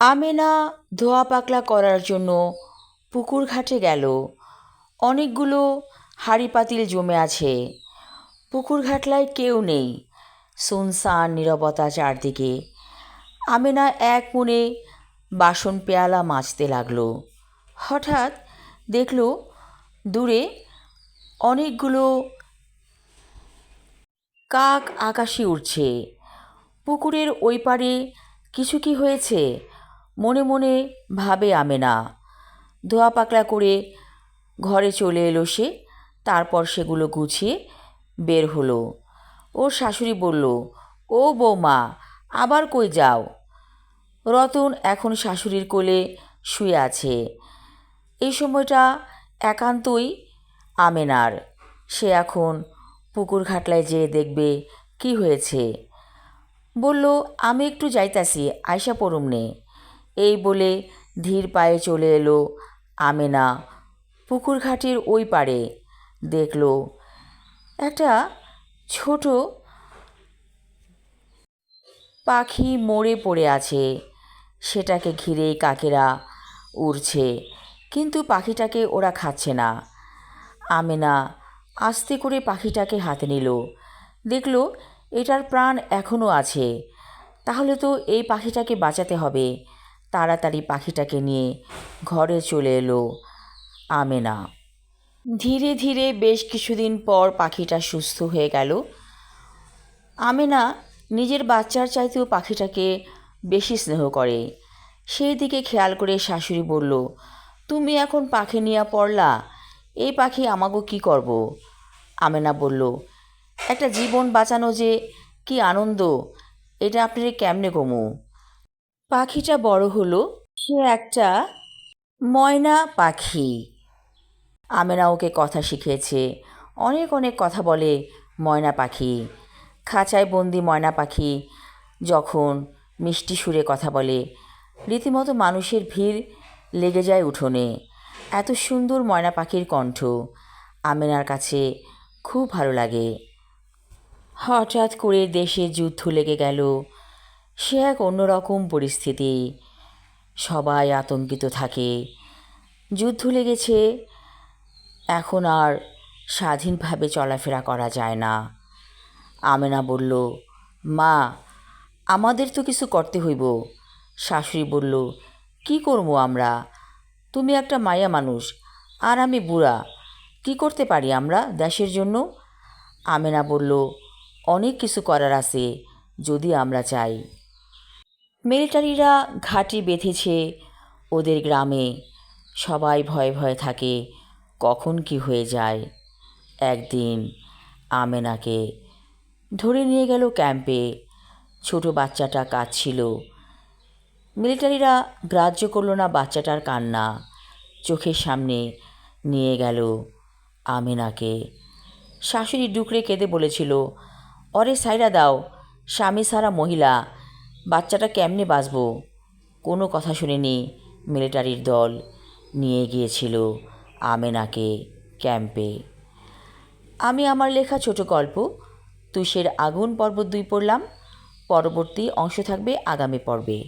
আমেনা ধোয়া পাকলা করার জন্য পুকুর ঘাটে গেল। অনেকগুলো হাঁড়ি পাতিল জমে আছে। পুকুর ঘাটলায় কেউ নেই, সুনসান নীরবতা চারদিকে। আমেনা এক মনে বাসন পেয়ালা মাজতে লাগলো। হঠাৎ দেখল দূরে অনেকগুলো কাক আকাশে উড়ছে। পুকুরের ওই পারে কিছু কি হয়েছে মনে মনে ভাবে আমেনা। ধোয়া পাকলা করে ঘরে চলে এলো সে। তারপর সেগুলো গুছিয়ে বের হলো। ওর শাশুড়ি বলল, ও বৌমা, আবার কই যাও? রতন এখন শাশুড়ির কোলে শুয়ে আছে। এই সময়টা একান্তই আমেনার। সে এখন পুকুর ঘাটলায় যেয়ে দেখবে কি হয়েছে। বলল, আমি একটু যাইতাছি, আয়সা পড়ুমনে। এই বলে ধীর পায়ে চলে এলো আমেনা পুকুর ঘাটের ওই পারে। দেখল একটা ছোট পাখি মরে পড়ে আছে। সেটাকে ঘিরেই কাকেরা উড়ছে, কিন্তু পাখিটাকে ওরা খাচ্ছে না। আমেনা আস্তে করে পাখিটাকে হাতে নিল। দেখল এটার প্রাণ এখনও আছে। তাহলে তো এই পাখিটাকে বাঁচাতে হবে। তাড়াতাড়ি পাখিটাকে নিয়ে ঘরে চলে এলো আমেনা। ধীরে ধীরে বেশ কিছুদিন পর পাখিটা সুস্থ হয়ে গেল। আমেনা নিজের বাচ্চার চাইতেও পাখিটাকে বেশি স্নেহ করে। সেই দিকে খেয়াল করে শাশুড়ি বলল, তুমি এখন পাখি নিয়ে পড়লা, এই পাখি আমাগো কি করব? আমেনা বলল, একটা জীবন বাঁচানো যে কি আনন্দ, এটা আপনারে কেমনে কমু। পাখিটা বড় হলো, সে একটা ময়না পাখি। আমেনা ওকে কথা শিখিয়েছে। অনেক অনেক কথা বলে ময়না পাখি। খাঁচায় বন্দি ময়না পাখি যখন মিষ্টি সুরে কথা বলে, রীতিমতো মানুষের ভিড় লেগে যায় উঠোনে। এত সুন্দর ময়না পাখির কণ্ঠ আমেনার কাছে খুব ভালো লাগে। হঠাৎ করে দেশে যুদ্ধ লেগে গেল। সে এক অন্যরকম পরিস্থিতি। সবাই আতঙ্কিত থাকে। যুদ্ধ লেগেছে, এখন আর স্বাধীনভাবে চলাফেরা করা যায় না। আমেনা বলল, মা, আমাদের তো কিছু করতে হইব। শাশুড়ি বলল, কি করবো আমরা? তুমি একটা মায়া মানুষ, আর আমি বুড়া, কি করতে পারি আমরা দেশের জন্য? আমেনা বলল, অনেক কিছু করার আছে যদি আমরা চাই। মিলিটারিরা ঘাঁটি বেঁধেছে ওদের গ্রামে। সবাই ভয়ে ভয়ে থাকে কখন কি হয়ে যায়। একদিন আমেনাকে ধরে নিয়ে গেল ক্যাম্পে। ছোট বাচ্চাটা কাঁদছিল। মিলিটারিরা গ্রাহ্য করল না বাচ্চাটার কান্না। চোখের সামনে নিয়ে গেল আমেনাকে। শাশুড়ি ডুকরে কেঁদে বলেছিল, অরে সাইরা দাও, স্বামী সারা মহিলা, বাচ্চাটা কেমনে বাঁচব? কোনো কথা শুনেনি মিলিটারির দল নিয়ে গিয়েছিল আমেনাকে ক্যাম্পে। আমি আমার লেখা ছোট গল্প তুষের আগুন পর্ব 2 পড়লাম। পরবর্তী অংশ থাকবে আগামী পর্বে।